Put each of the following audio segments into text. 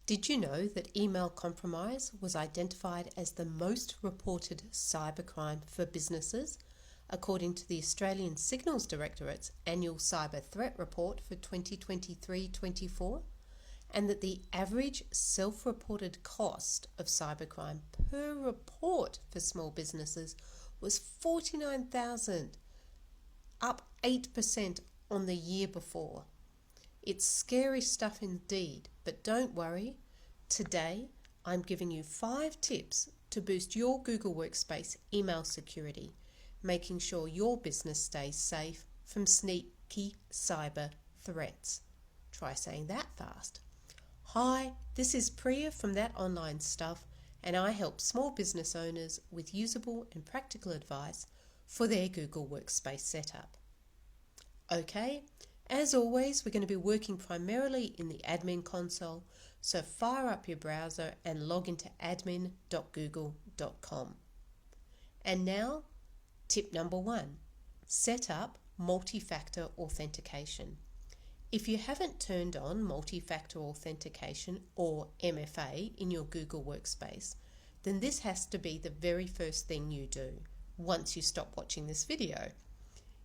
Did you know that email compromise was identified as the most reported cybercrime for businesses, according to the Australian Signals Directorate's annual cyber threat report for 2023-24, and that the average self-reported cost of cybercrime per report for small businesses was $49,000, up 8% on the year before. It's scary stuff indeed, but don't worry. Today, I'm giving you 5 tips to boost your Google Workspace email security, making sure your business stays safe from sneaky cyber threats. Try saying that fast. Hi, this is Priya from That Online Stuff, and I help small business owners with usable and practical advice for their Google Workspace setup. Okay, as always, we're going to be working primarily in the admin console, so fire up your browser and log into admin.google.com. And now, tip number 1, set up multi-factor authentication. If you haven't turned on multi-factor authentication or MFA in your Google Workspace, then this has to be the very first thing you do once you stop watching this video.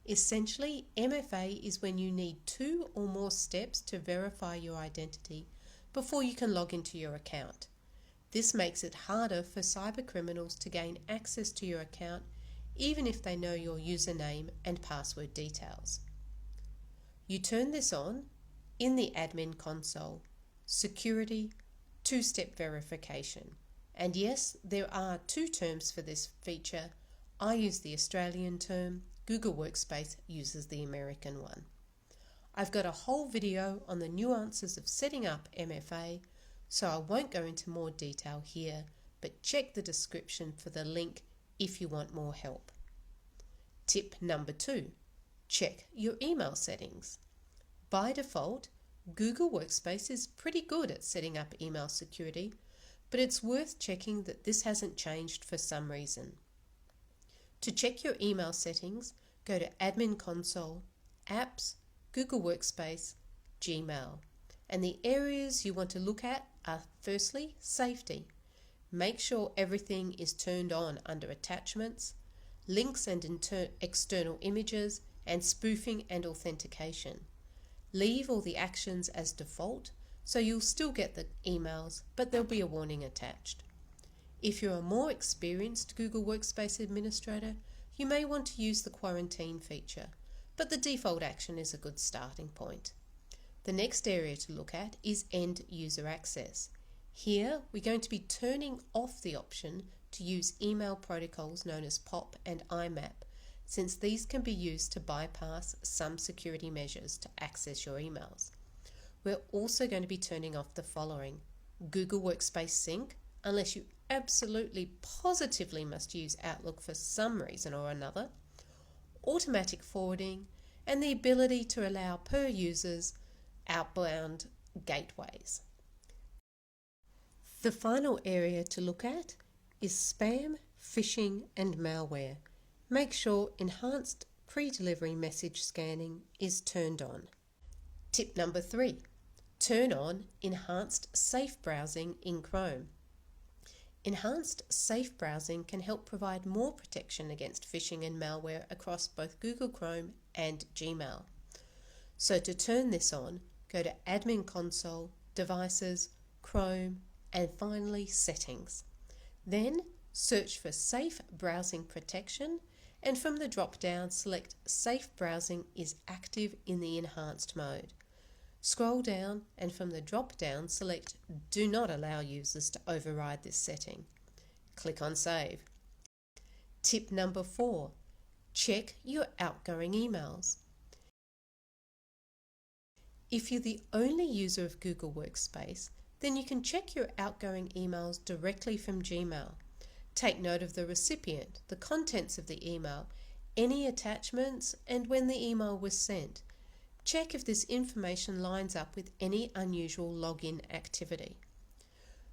Essentially, MFA is when you need 2 or more steps to verify your identity before you can log into your account. This makes it harder for cyber criminals to gain access to your account, even if they know your username and password details. You turn this on in the admin console, security, 2-step verification. And yes, there are 2 terms for this feature. I use the Australian term, Google Workspace uses the American one. I've got a whole video on the nuances of setting up MFA, so I won't go into more detail here, but check the description for the link if you want more help. Tip number 2, check your email settings. By default, Google Workspace is pretty good at setting up email security, but it's worth checking that this hasn't changed for some reason. To check your email settings, go to Admin Console, Apps, Google Workspace, Gmail. And the areas you want to look at are firstly, safety. Make sure everything is turned on under Attachments, Links and External Images, and Spoofing and Authentication. Leave all the actions as default, so you'll still get the emails, but there'll be a warning attached. If you're a more experienced Google Workspace administrator, you may want to use the quarantine feature, but the default action is a good starting point. The next area to look at is end user access. Here, we're going to be turning off the option to use email protocols known as POP and IMAP, since these can be used to bypass some security measures to access your emails. We're also going to be turning off the following: Google Workspace Sync, unless you absolutely positively must use Outlook for some reason or another, automatic forwarding, and the ability to allow per users outbound gateways. The final area to look at is spam, phishing, and malware. Make sure enhanced pre-delivery message scanning is turned on. Tip number 3, turn on enhanced safe browsing in Chrome. Enhanced safe browsing can help provide more protection against phishing and malware across both Google Chrome and Gmail. So to turn this on, go to Admin Console, Devices, Chrome, and finally Settings. Then search for Safe Browsing Protection, and from the drop-down select Safe Browsing is active in the enhanced mode. Scroll down and from the drop-down select Do not allow users to override this setting. Click on Save. Tip number 4, check your outgoing emails. If you're the only user of Google Workspace, then you can check your outgoing emails directly from Gmail. Take note of the recipient, the contents of the email, any attachments, and when the email was sent. Check if this information lines up with any unusual login activity.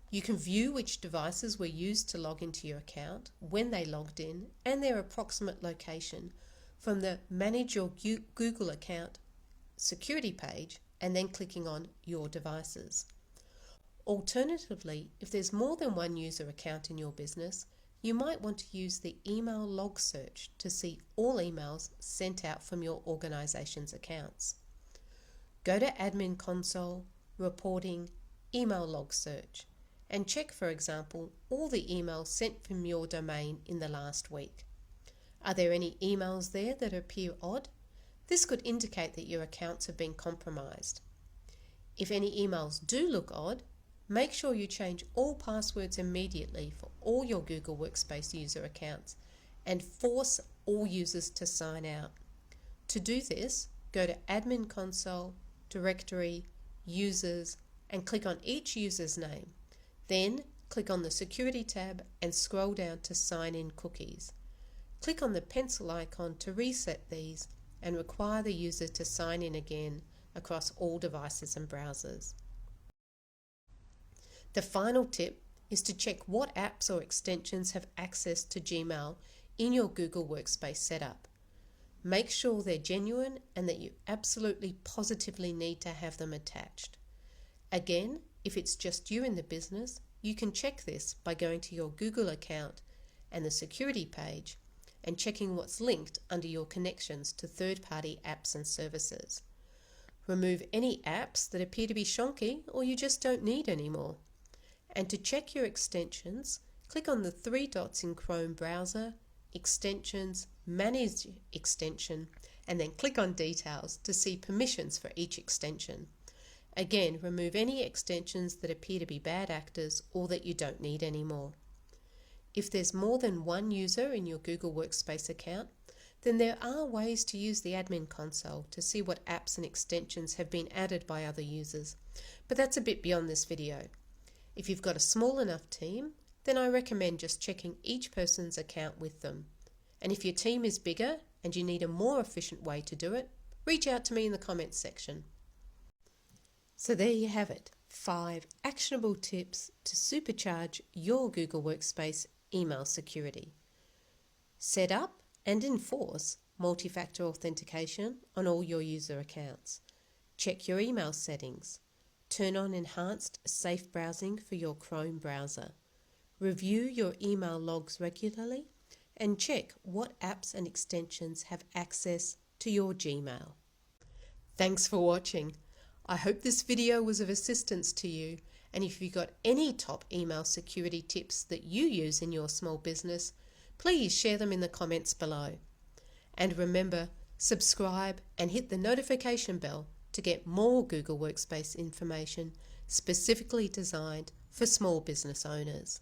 You can view which devices were used to log into your account, when they logged in, and their approximate location from the Manage Your Google Account security page and then clicking on Your Devices. Alternatively, if there's more than one user account in your business, you might want to use the email log search to see all emails sent out from your organization's accounts. Go to Admin Console, Reporting, Email Log Search, and check, for example, all the emails sent from your domain in the last week. Are there any emails there that appear odd? This could indicate that your accounts have been compromised. If any emails do look odd, make sure you change all passwords immediately for all your Google Workspace user accounts and force all users to sign out. To do this, go to Admin Console, Directory, Users, and click on each user's name. Then click on the Security tab and scroll down to Sign in Cookies. Click on the pencil icon to reset these and require the user to sign in again across all devices and browsers. The final tip is to check what apps or extensions have access to Gmail in your Google Workspace setup. Make sure they're genuine and that you absolutely positively need to have them attached. Again, if it's just you in the business, you can check this by going to your Google account and the security page and checking what's linked under your connections to third-party apps and services. Remove any apps that appear to be shonky or you just don't need anymore. And to check your extensions, click on the three dots in Chrome browser, Extensions, Manage Extension, and then click on Details to see permissions for each extension. Again, remove any extensions that appear to be bad actors or that you don't need anymore. If there's more than one user in your Google Workspace account, then there are ways to use the Admin Console to see what apps and extensions have been added by other users, but that's a bit beyond this video. If you've got a small enough team, then I recommend just checking each person's account with them. And if your team is bigger and you need a more efficient way to do it, reach out to me in the comments section. So there you have it, 5 actionable tips to supercharge your Google Workspace email security. Set up and enforce multi-factor authentication on all your user accounts. Check your email settings. Turn on enhanced safe browsing for your Chrome browser. Review your email logs regularly and check what apps and extensions have access to your Gmail. Thanks for watching. I hope this video was of assistance to you, and if you've got any top email security tips that you use in your small business, please share them in the comments below. And remember, subscribe and hit the notification bell to get more Google Workspace information specifically designed for small business owners.